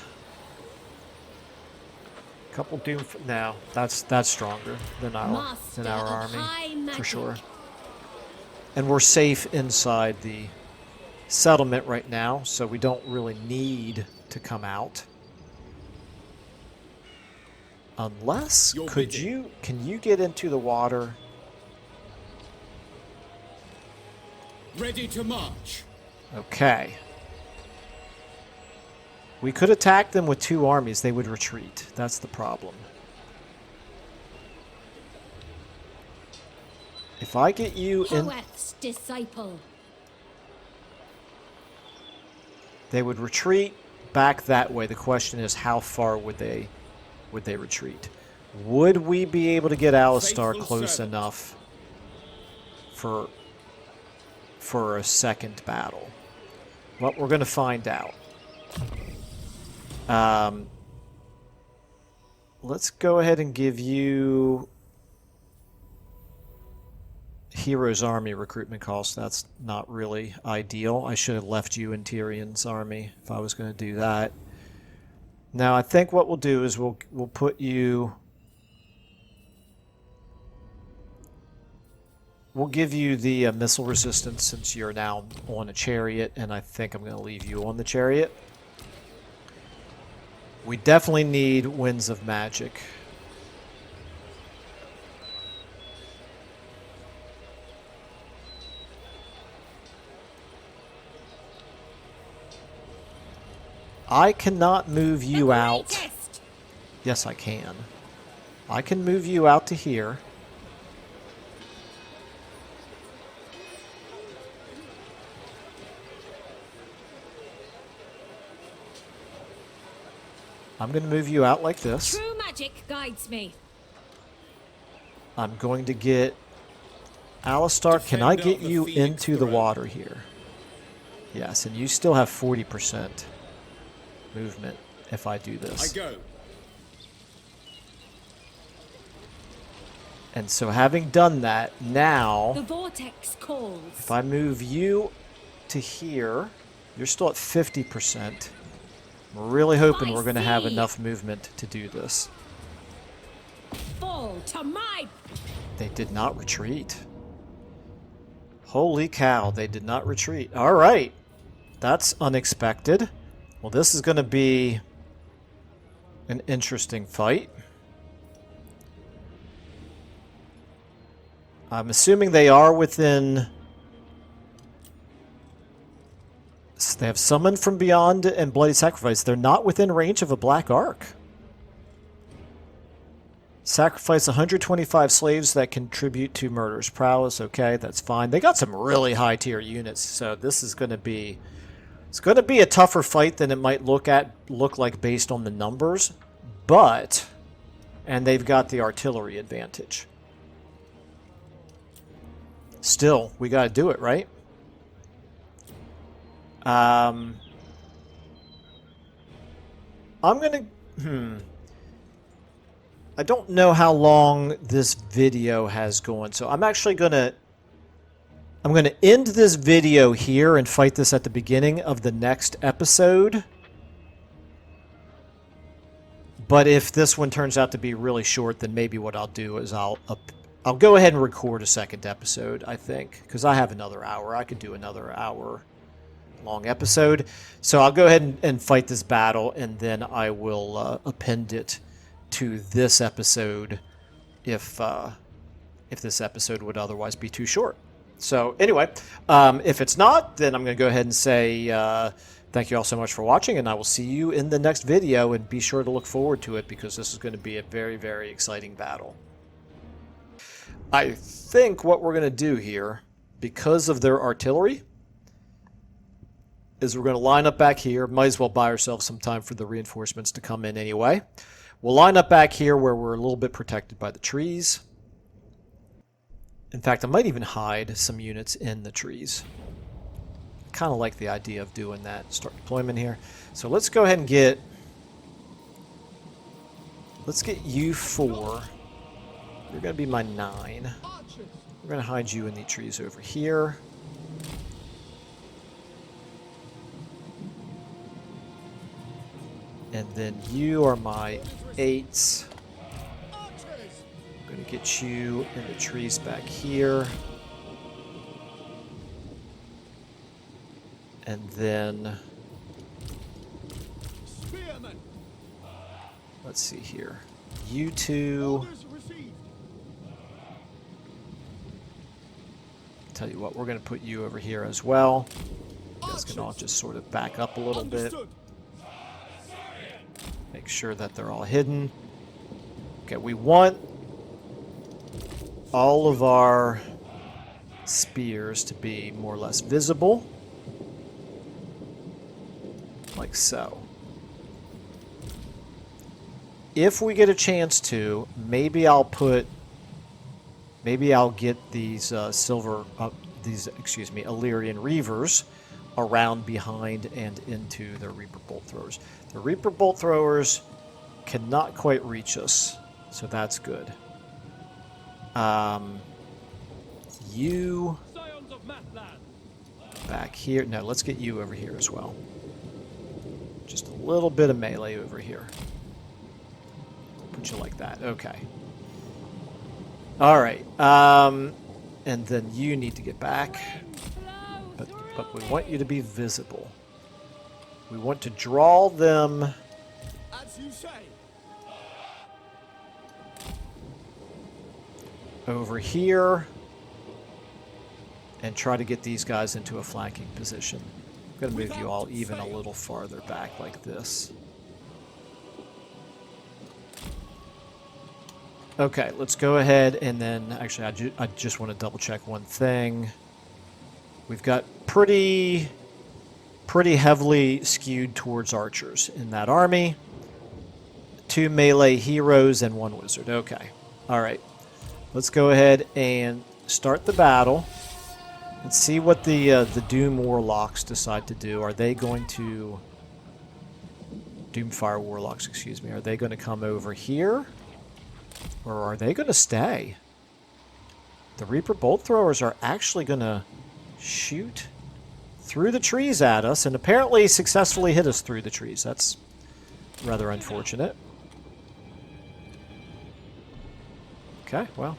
Couple doom. No, that's stronger than our army for sure. And we're safe inside the settlement right now, so we don't really need to come out. Unless, can you get into the water? Ready to march. Okay. We could attack them with 2 armies. They would retreat. That's the problem. If I get you in... Hoeth's disciple. They would retreat back that way. The question is, how far would they retreat? Would we be able to get Alistar close enough for a second battle? Well, we're going to find out. Let's go ahead and give you Hero's Army recruitment cost. That's not really ideal. I should have left you in Tyrion's army if I was going to do that. Now, I think what we'll do is we'll put you... We'll give you the missile resistance since you're now on a chariot, and I think I'm going to leave you on the chariot. We definitely need Winds of Magic. I cannot move you out. Yes, I can. I can move you out to here. I'm going to move you out like this. True magic guides me. I'm going to get Alistar. Can I get you into the water here? Yes, and you still have 40% movement if I do this. I go. And so having done that, now The vortex calls. if I move you to here, you're still at 50%. I'm really hoping we're going to have enough movement to do this. Fall to my... They did not retreat. Holy cow, they did not retreat. All right. That's unexpected. Well, this is going to be an interesting fight. I'm assuming they are within... They have Summoned from Beyond and Bloody Sacrifice. They're not within range of a Black Arc. Sacrifice 125 slaves that contribute to Murder's Prowess. Okay, that's fine. They got some really high tier units, so this is going to be... It's going to be a tougher fight than it might look like based on the numbers, but... And they've got the artillery advantage. Still, we got to do it, right? I'm going to... I don't know how long this video has gone, so I'm actually going to... I'm going to end this video here and fight this at the beginning of the next episode. But if this one turns out to be really short, then maybe what I'll do is I'll go ahead and record a second episode, I think, because I have another hour. I could do another hour-long episode. So I'll go ahead and fight this battle, and then I will append it to this episode if this episode would otherwise be too short. So anyway, if it's not, then I'm going to go ahead and say thank you all so much for watching, and I will see you in the next video, and be sure to look forward to it because this is going to be a very, very exciting battle. I think what we're going to do here, because of their artillery, is we're going to line up back here. Might as well buy ourselves some time for the reinforcements to come in anyway. We'll line up back here where we're a little bit protected by the trees. In fact, I might even hide some units in the trees. Kind of like the idea of doing that. Start deployment here. So let's go ahead and get... Let's get you 4. You're going to be my 9. We're going to hide you in the trees over here. And then you are my 8s. I'm going to get you in the trees back here. And then... let's see here. You two... tell you what, we're going to put you over here as well. You guys can all just sort of back up a little bit. Make sure that they're all hidden. Okay, we want all of our spears to be more or less visible. Like so. If we get a chance to, maybe I'll get these Illyrian Reavers around behind and into the Reaper Bolt Throwers. The Reaper Bolt Throwers cannot quite reach us, so that's good. You back here. No, let's get you over here as well. Just a little bit of melee over here. Put you like that. Okay. All right. And then you need to get back. But we want you to be visible. We want to draw them As you say. over here and try to get these guys into a flanking position. I'm going to move you all even a little farther back like this. Okay, let's go ahead and then, actually, I just want to double check one thing. We've got pretty heavily skewed towards archers in that army. 2 melee heroes and 1 wizard. Okay, all right. Let's go ahead and start the battle. Let's see what the Doom Warlocks decide to do. Are they going to... Doomfire Warlocks, excuse me. Are they going to come over here? Or are they going to stay? The Reaper Bolt Throwers are actually going to shoot through the trees at us and apparently successfully hit us through the trees. That's rather unfortunate. Okay, well.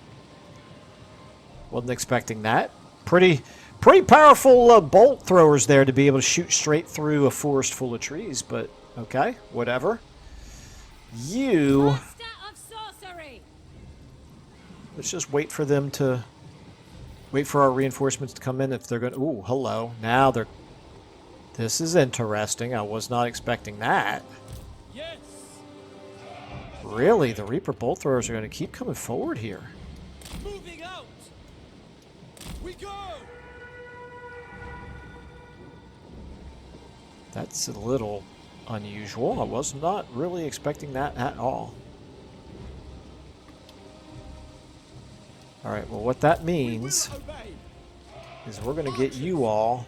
Wasn't expecting that. Pretty powerful bolt throwers there to be able to shoot straight through a forest full of trees, but okay, whatever. You... let's just wait for them to... wait for our reinforcements to come in if they're going to... ooh, hello. Now they're... this is interesting. I was not expecting that. Yes. Really? The Reaper Bolt Throwers are going to keep coming forward here. Moving out. We go. That's a little unusual. I was not really expecting that at all. Alright, well what that means is we're going to get you all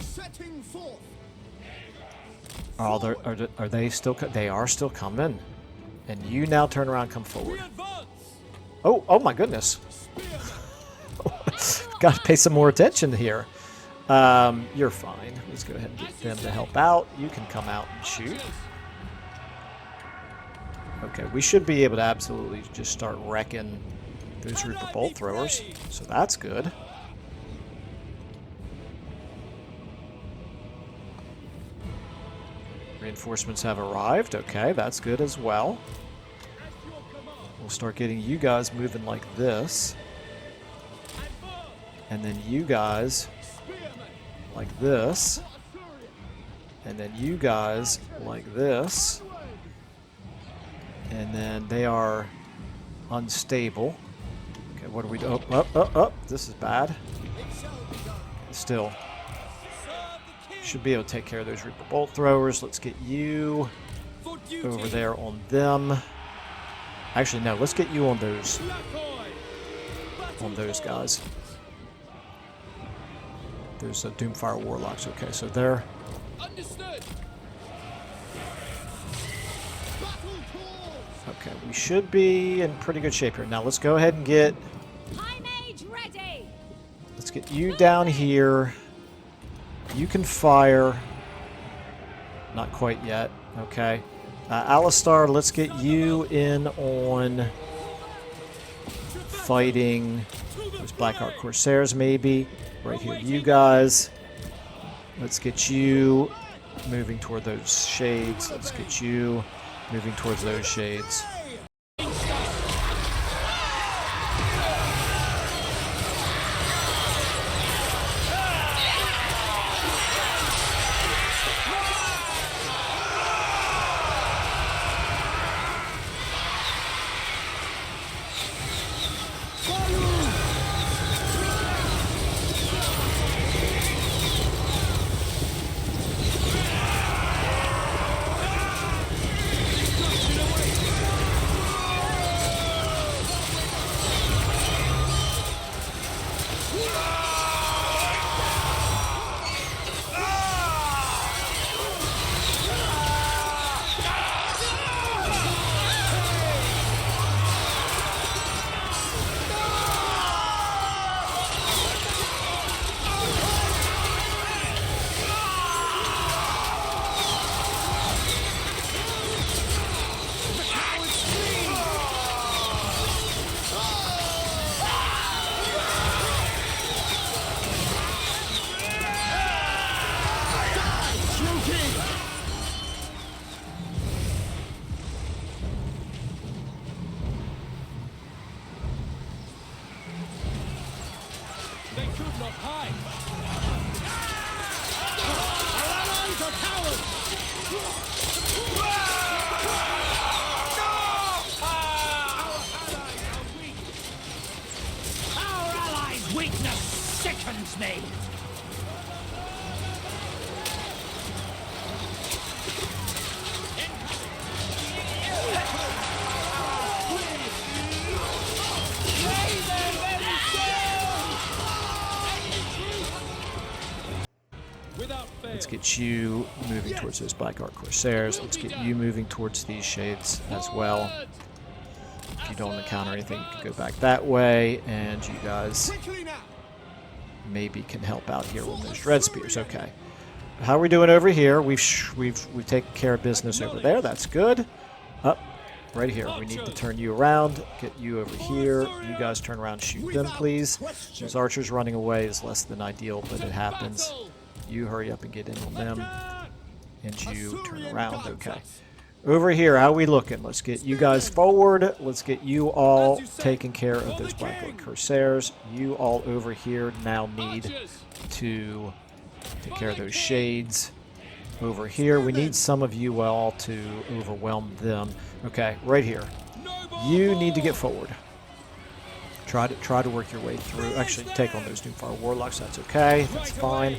Setting forth. oh, are they still they are still coming. And you now turn around and come forward. Oh my goodness. Got to pay some more attention here. You're fine. Let's go ahead and get them to help out. You can come out and shoot. Okay, we should be able to absolutely just start wrecking those Reaper Bolt Throwers. So that's good. Reinforcements have arrived. Okay, that's good as well. We'll start getting you guys moving like this. And then you guys like this. And then you guys like this. And then they are unstable. Okay, what do we do? Oh, this is bad. Still. Should be able to take care of those Reaper Bolt Throwers. Let's get you over there on them. Actually, no, let's get you on those guys. There's a Doomfire Warlocks. Okay, so they're... Understood. okay, we should be in pretty good shape here. Now let's go ahead and get... High mage ready. Let's get you down here. You can fire. Not quite yet. Okay. Alistar, let's get you in on fighting those Black Ark Corsairs, maybe. Right here, you guys. Let's get you moving toward those shades. Let's get you moving towards those shades. They could not hide. Our allies are cowards! Our allies' weakness sickens me! Let's get you moving towards those Black Ark Corsairs. Let's get you moving towards these shades as well. If you don't encounter anything, you can go back that way, and you guys maybe can help out here with those Dread Spears. Okay. How are we doing over here? We've taken care of business over there. That's good. Up. Right here. We need to turn you around. Get you over here. You guys turn around and shoot them, please. Those archers running away is less than ideal, but it happens. You hurry up and get in on them. And you turn around. Okay. Over here, how we looking? Let's get you guys forward. Let's get you all taking care of those Black Ark Corsairs. You all over here now need to take care of those shades. Over here, we need some of you all to overwhelm them. Okay, right here. You need to get forward. Try to work your way through. Actually, take on those Doomfire Warlocks. That's okay. That's fine.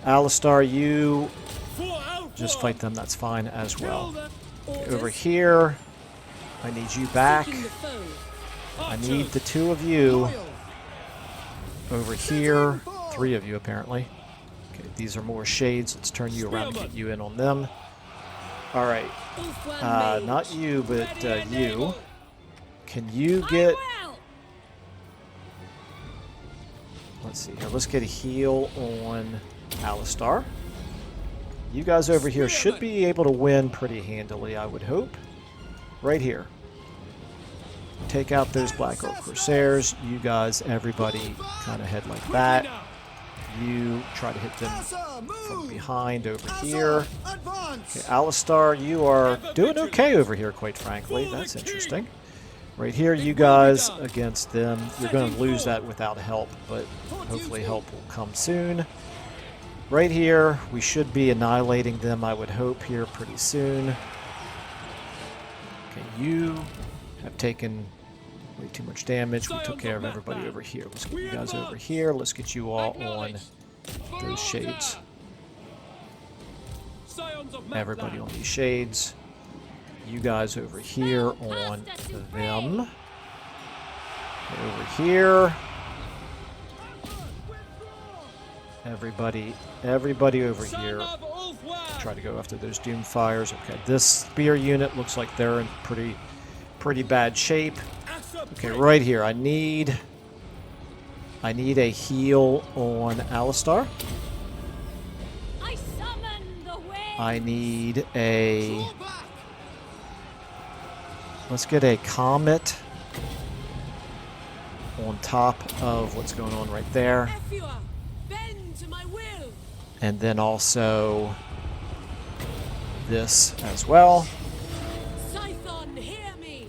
Alistar, you just fight them. That's fine as well. Okay, over here, I need you back. I need the two of you over here. Three of you, apparently. Okay, these are more shades. Let's turn you around and get you in on them. All right. Not you, but you. Can you get... Let's see here. Let's get a heal on Alistar. You guys over here should be able to win pretty handily, I would hope. Right here. Take out those Black Ark Corsairs. You guys, everybody, kind of head like that. You try to hit them from behind over here. Okay, Alistar, you are doing okay over here, quite frankly. That's interesting. Right here, you guys against them. You're going to lose that without help, but hopefully help will come soon. Right here, we should be annihilating them, I would hope, here pretty soon. Okay, you have taken way too much damage. We took care of everybody over here. Let's get you guys over here. Let's get you all on those shades. Everybody on these shades. You guys over here on them. Over here. Everybody over here. Try to go after those Doomfires. Okay, this spear unit looks like they're in pretty bad shape. Okay, right here. I need I need a heal on Alistar. I summon the wind. I need a... Let's get a Comet on top of what's going on right there. Efua, bend to my will. And then also this as well. Scython, hear me.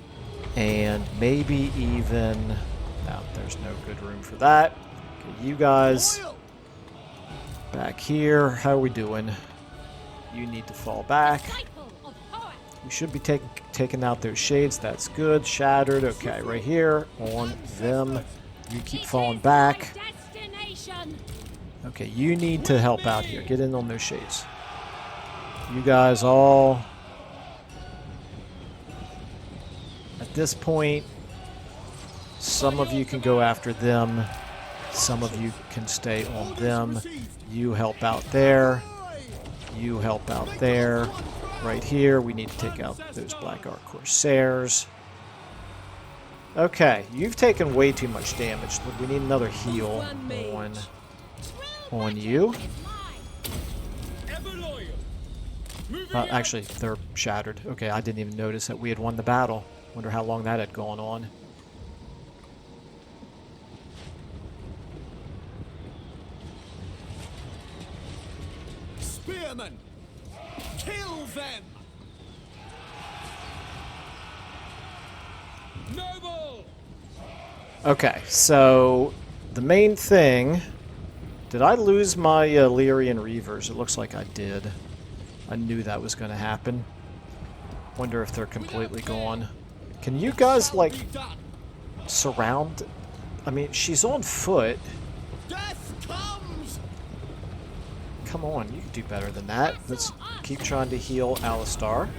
And maybe even... No, there's no good room for that. Okay, you guys back here. How are we doing? You need to fall back. Disciple of poet. You should be taking out those shades. That's good. Shattered. Okay, right here on them. You keep falling back. Destination. Okay, you need to help out here. Get in on those shades. You guys all... At this point, some of you can go after them. Some of you can stay on them. You help out there. You help out there. Right here, we need to take out those Black Ark Corsairs. Okay, you've taken way too much damage. We need another heal on you. Ever loyal. Moving Actually, they're shattered. Okay, I didn't even notice that we had won the battle. Wonder how long that had gone on. Spearmen! Kill them! noble. Okay, so the main thing... Did I lose my Lyrian Reavers? It looks like I did. I knew that was going to happen. Wonder if they're completely gone. Can you guys, like, surround... I mean, she's on foot. Death comes! Come on, you can do better than that. Let's keep trying to heal Alistar.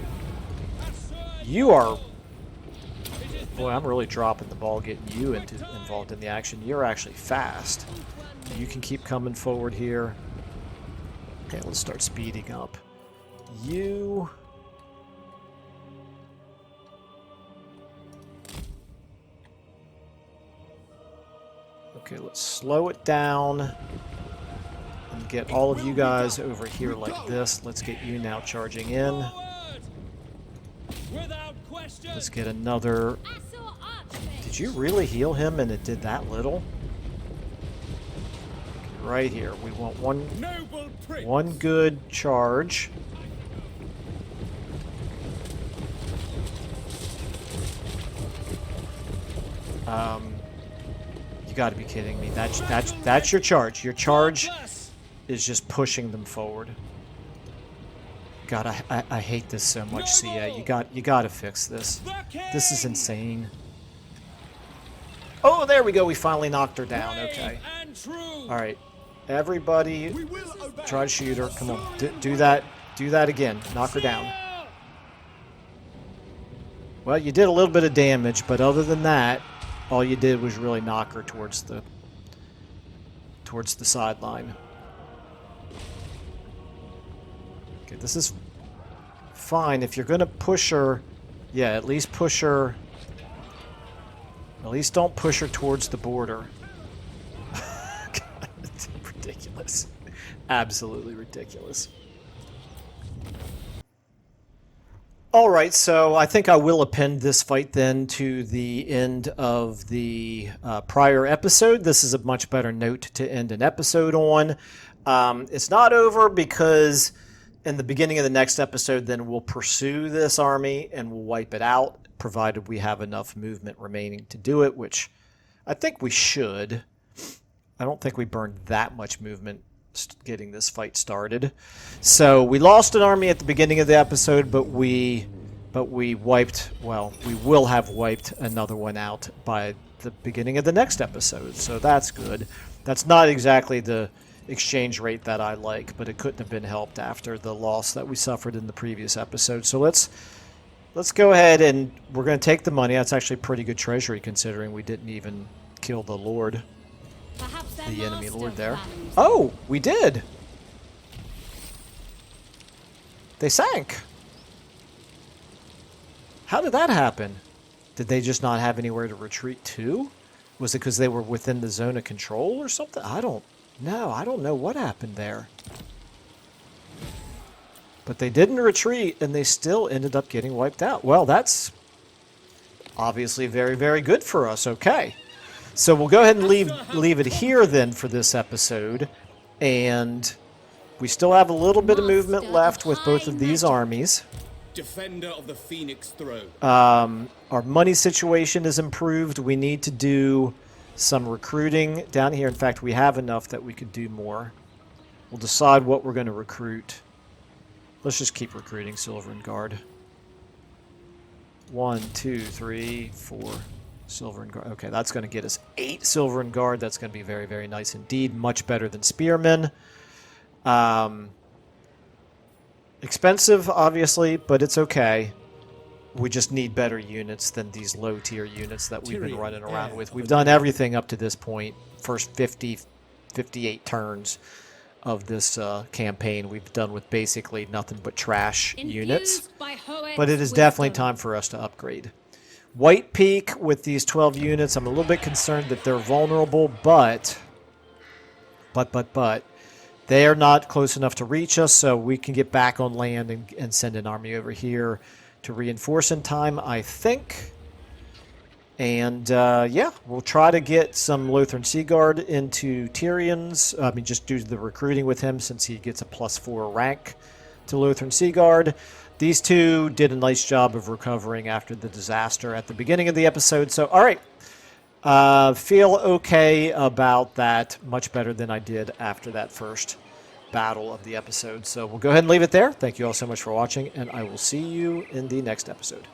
You are... Boy, I'm really dropping the ball getting you involved in the action. You're actually fast. You can keep coming forward here. Okay, let's start speeding up. You... Okay, let's slow it down and get all of you guys over here like this. Let's get you now charging in. Without question. Let's get another... Did you really heal him and it did that little? Okay, right here. We want Noble prince. one good charge. You gotta be kidding me. That's your charge. Your charge is just pushing them forward. God, I hate this so much, CA. You gotta fix this. This is insane. Oh, there we go. We finally knocked her down. Okay. All right, everybody, try to shoot her. Come on, do that. Do that again. Knock her down. Well, you did a little bit of damage, but other than that, all you did was really knock her towards the sideline. Okay, this is fine. If you're going to push her, yeah, at least push her. At least don't push her towards the border. God, it's ridiculous. Absolutely ridiculous. Alright, so I think I will append this fight then to the end of the prior episode. This is a much better note to end an episode on. It's not over because in the beginning of the next episode then we'll pursue this army and we'll wipe it out, provided we have enough movement remaining to do it, which I think we should. I don't think we burned that much movement getting this fight started. So we lost an army at the beginning of the episode, but we wiped, well, we will have wiped another one out by the beginning of the next episode. So that's good. That's not exactly the exchange rate that I like, but it couldn't have been helped after the loss that we suffered in the previous episode. So let's go ahead and we're going to take the money. That's actually pretty good treasury considering we didn't even kill the Lord. The enemy lord there. Oh, we did! They sank! How did that happen? Did they just not have anywhere to retreat to? Was it because they were within the zone of control or something? I don't know. I don't know what happened there. But they didn't retreat, and they still ended up getting wiped out. Well, that's obviously very, very good for us. Okay. So we'll go ahead and leave it here then for this episode. And we still have a little bit of movement left with both of these armies. Defender of the Phoenix Throne. Our money situation is improved. We need to do some recruiting down here. In fact, we have enough that we could do more. We'll decide what we're going to recruit. Let's just keep recruiting Silver and Guard. 1, 2, 3, 4 Silver and Guard. Okay, that's going to get us 8 Silver and Guard. That's going to be very, very nice indeed. Much better than Spearmen. Expensive, obviously, but it's okay. We just need better units than these low-tier units that we've been running around with. We've done everything up to this point. First 50, 58 turns of this campaign we've done with basically nothing but trash units. But it is definitely time for us to upgrade. White Peak with these 12 units, I'm a little bit concerned that they're vulnerable, but they are not close enough to reach us, so we can get back on land and send an army over here to reinforce in time, I think. And, yeah, we'll try to get some Lothran Seaguard into Tyrion's. I mean, just do the recruiting with him since he gets a +4 rank to Lothran Seaguard. These two did a nice job of recovering after the disaster at the beginning of the episode. So, all right. Feel okay about that. Much better than I did after that first battle of the episode. So we'll go ahead and leave it there. Thank you all so much for watching, and I will see you in the next episode.